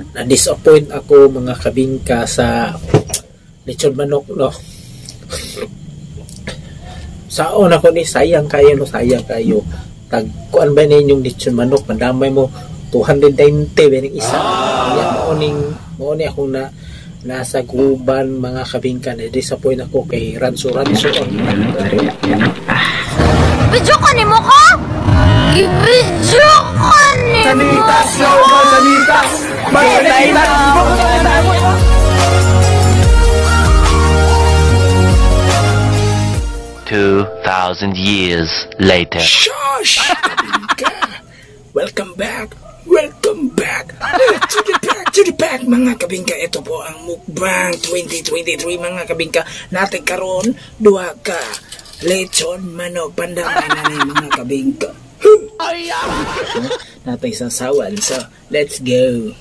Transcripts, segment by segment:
Na-disappoint ako mga kabingka sa lechon manok, no. Saon ako ni sayang kayo, no, sayang kayo. Tagkuan ba ninyong lechon manok, madamay mo 290 ba ning isa. Kaya mao ni akong nasa guban mga kabingka. Na-disappoint ako kay Ranso on. Video ka ni mo ko? I-video ka ni mo! Sanitas! Sanitas! Sanitas! 2,000 years later. Shush! Welcome back! Welcome back! To the back mga kabingka. Ito po ang Mukbang 2023 mga kabingka. Natin karon duha ka lechon manok pandamay na ni mga kabingka. Natay sasawan. So, let's go.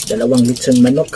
Dalawang lechon manok.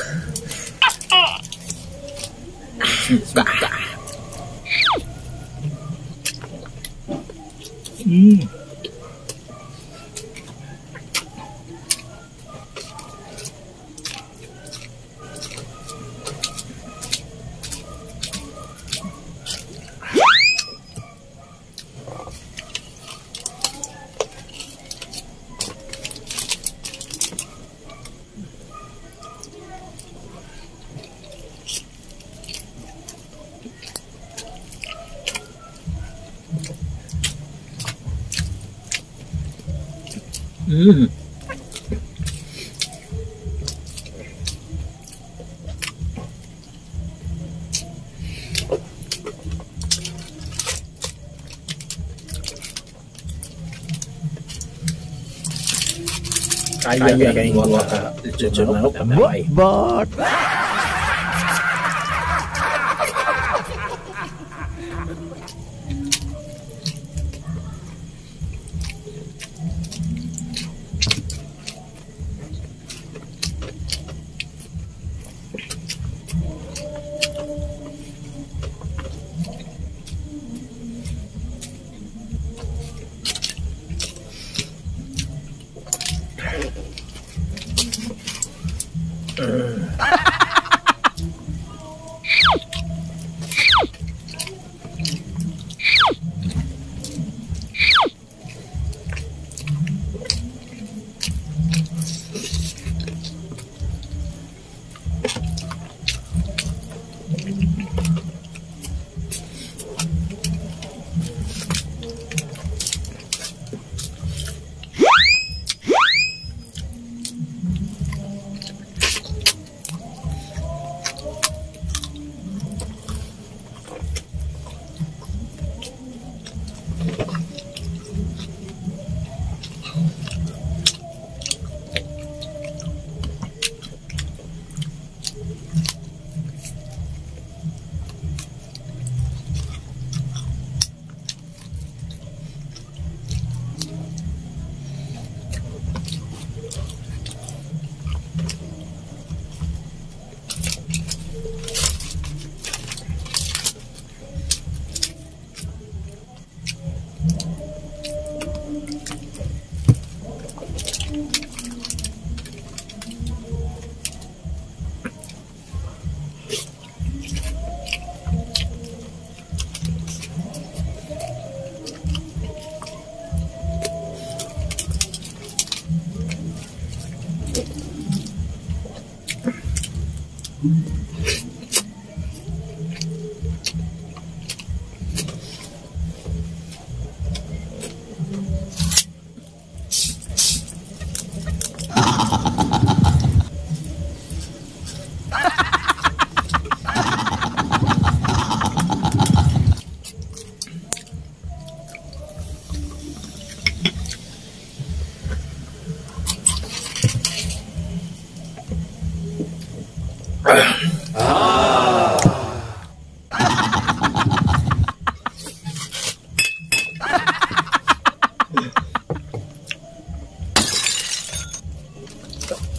Kaya kayong gawa ka lechon manok. But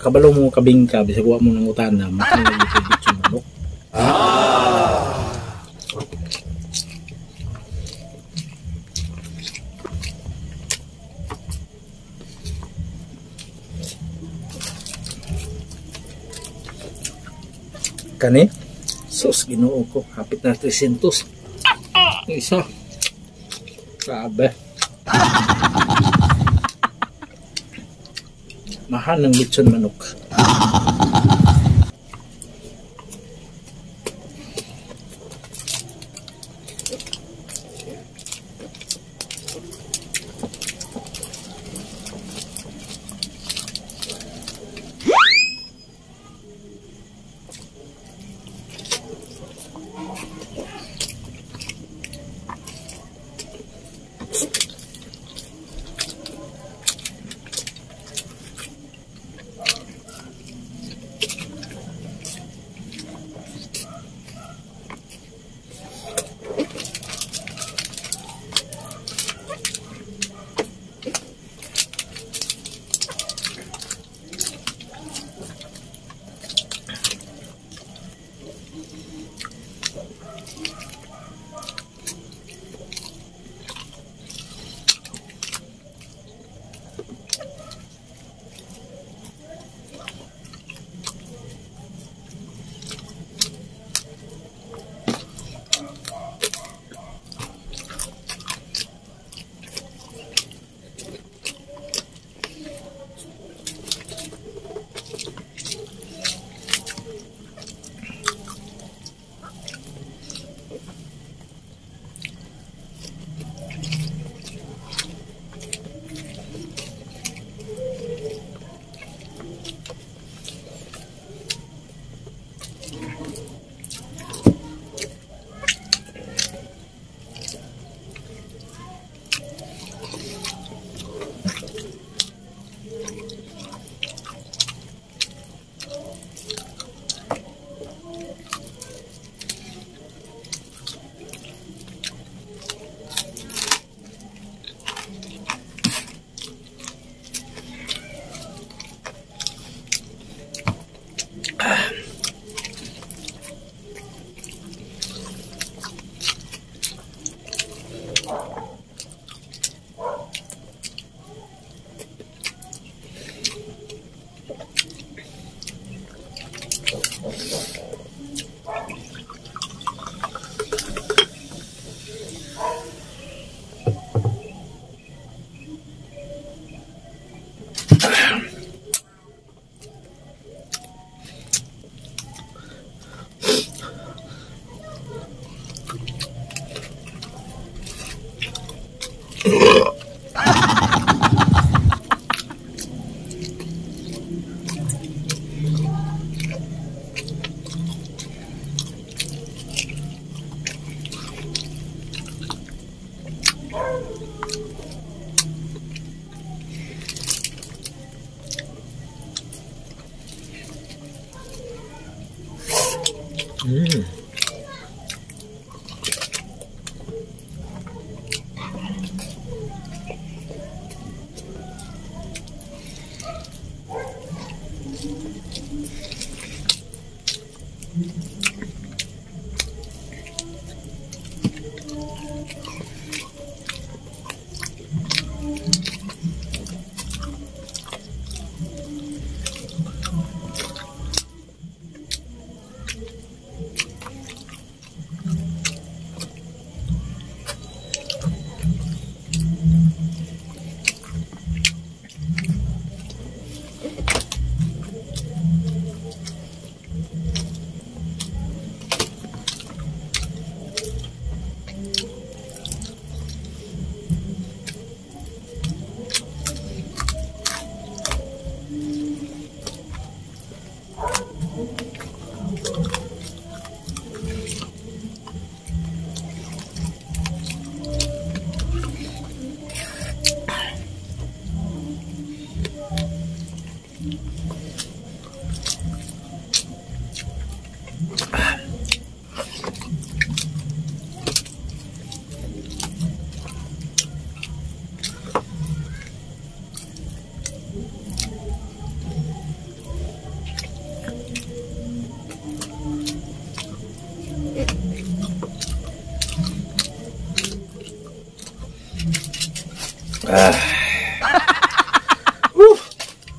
kabalo mo kabingka bisag wa mo nang utana makan lagi sa lechon manok. kani. Sus, Ginoo ko, hapit na 300. Isa. Grabe. Mahal ng lechon manok.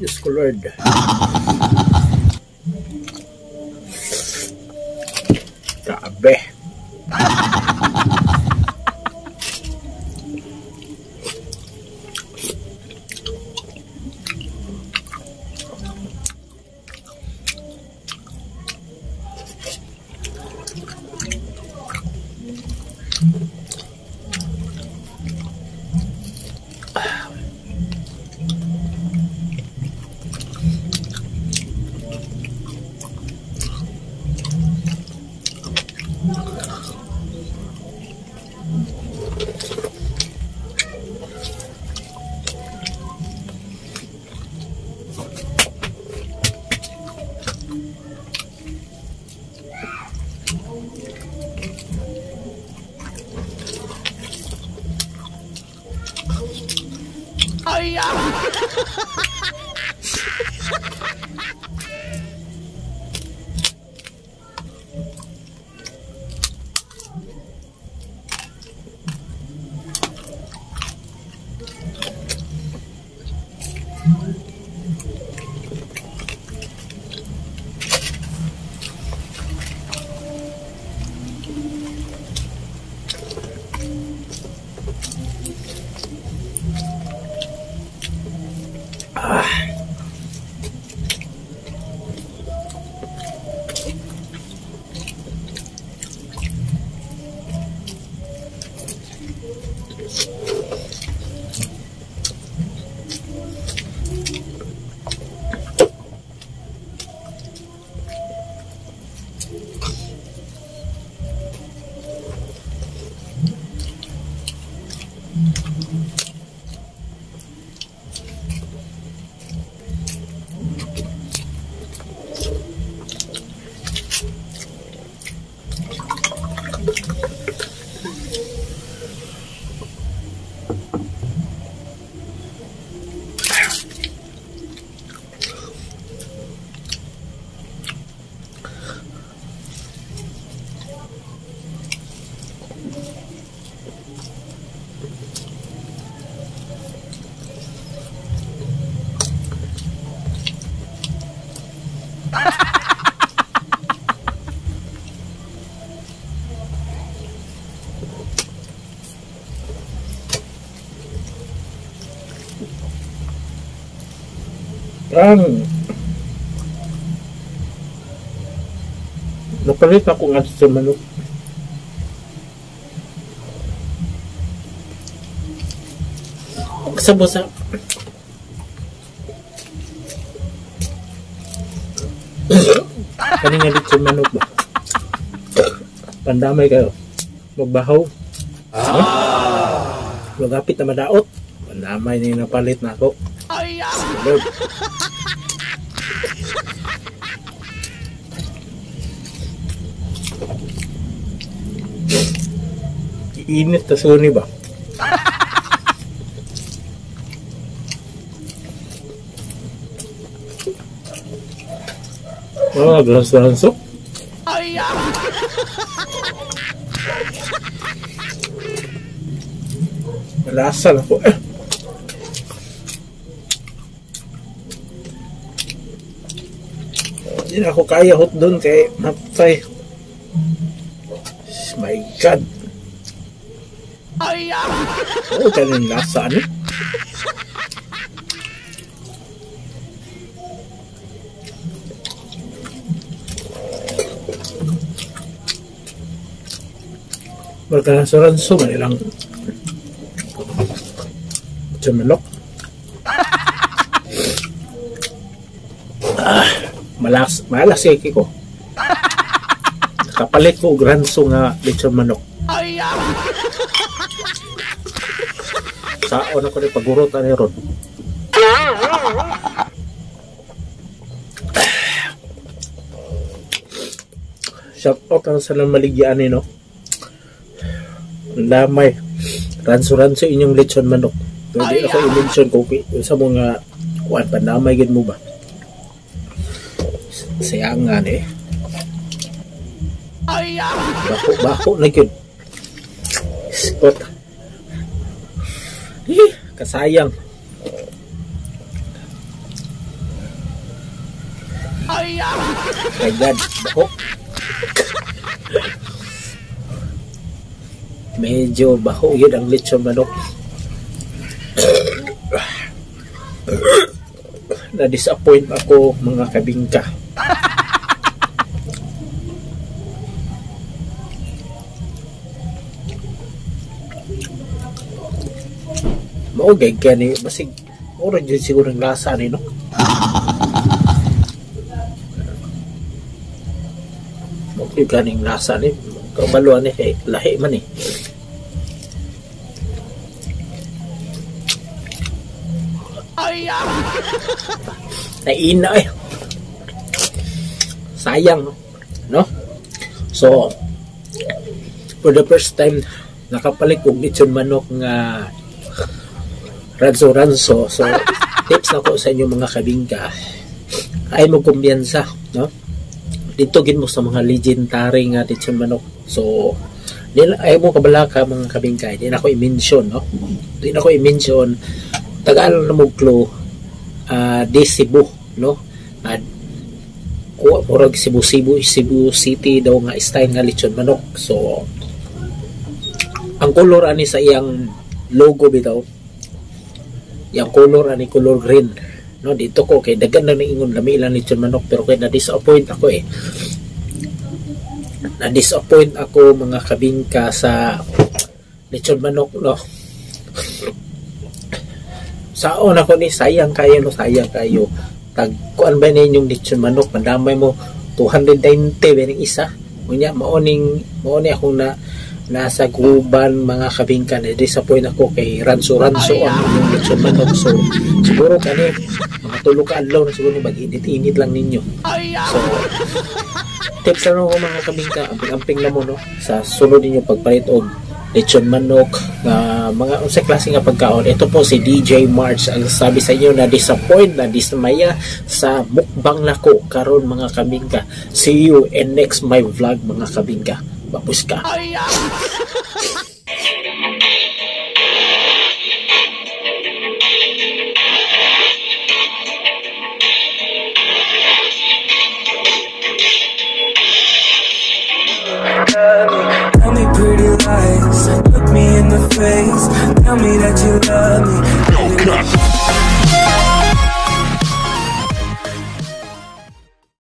Diyos ko Lord. Grabe. Napalit ako nga sa manok. Kasabo sa kani nga dito sa manok ba? Pandamay kayo. Magbahaw. Magapit na madaot. Pandamay na yung napalit na ako. Lord. Init na suni ba? Oh, glanso-glanso. Malasa na po. Hindi na ako kaya hot doon kay Mapsay. My God. Oh, ganun lasa ano? Magkanasaranso, manilang manok. Malas yaki ko. Kapalit ko granso nga lechon manok. Saon ako ni pagurot ani ron. Shout out sa maligyan ni no. Lamay. Ranso-ranso inyong lechon manok. Pwede ako i-mention ko sa mga kuan pandamay gid mo ba. Sayangan eh. Bako na yun. Spot. Kasayang. My God, bako. medyo baho yun ang lechon manok. Na-disappoint ako mga kabingka. Maugay ka ni basig oras yun siguro ng lasa ni no. Maugay ka ng lasa ni kabaluan ni kay lahi man eh. Naina eh. Sayang no. So for the first time nakapalit og lechon manok nga ranso. So tips na ko sa inyo mga kabingka, ay mo kumbiyansa no. Dito gid mo sa mga legendary nga lechon manok. So nila ay mo kabalaka mga kabingka, di na ko i-mention no. Di na ko i-mention Tagalog na mo clue. Di Cebu no. Kuha murag Cebu City daw nga style nga lechon manok. So ang color ani sa iyang logo bitaw, yung color ani color green no. Dito ko kay dagan na ingon lami ilang lechon manok, pero kay na-disappoint ako eh. Na-disappoint ako mga kabingka sa lechon manok no. Saon ako ni sayang kayo no, sayang kayo. Tagkuan ba ninyong lechon manok, madamay mo 290 bening isa. Unya maoning akong nasa guban mga kabingka, na disappoint ako kay ranso ang yung lechon manok. So siguro kani mga tulo ka adlaw na siguro mag-init lang ninyo. So tips na ko mga kabingka, amping na mo no sa sunod ninyo pagpalit og lechon manok na mga unsay klase nga pagkaon. Ito po si DJ March ang sabi sa inyo na disappoint, na dismaya sa mukbang nako karon mga kabingka. See you in next my vlog mga kabingka. Bapus ka. Tell me pretty lies, look me in the face, tell me that you love me.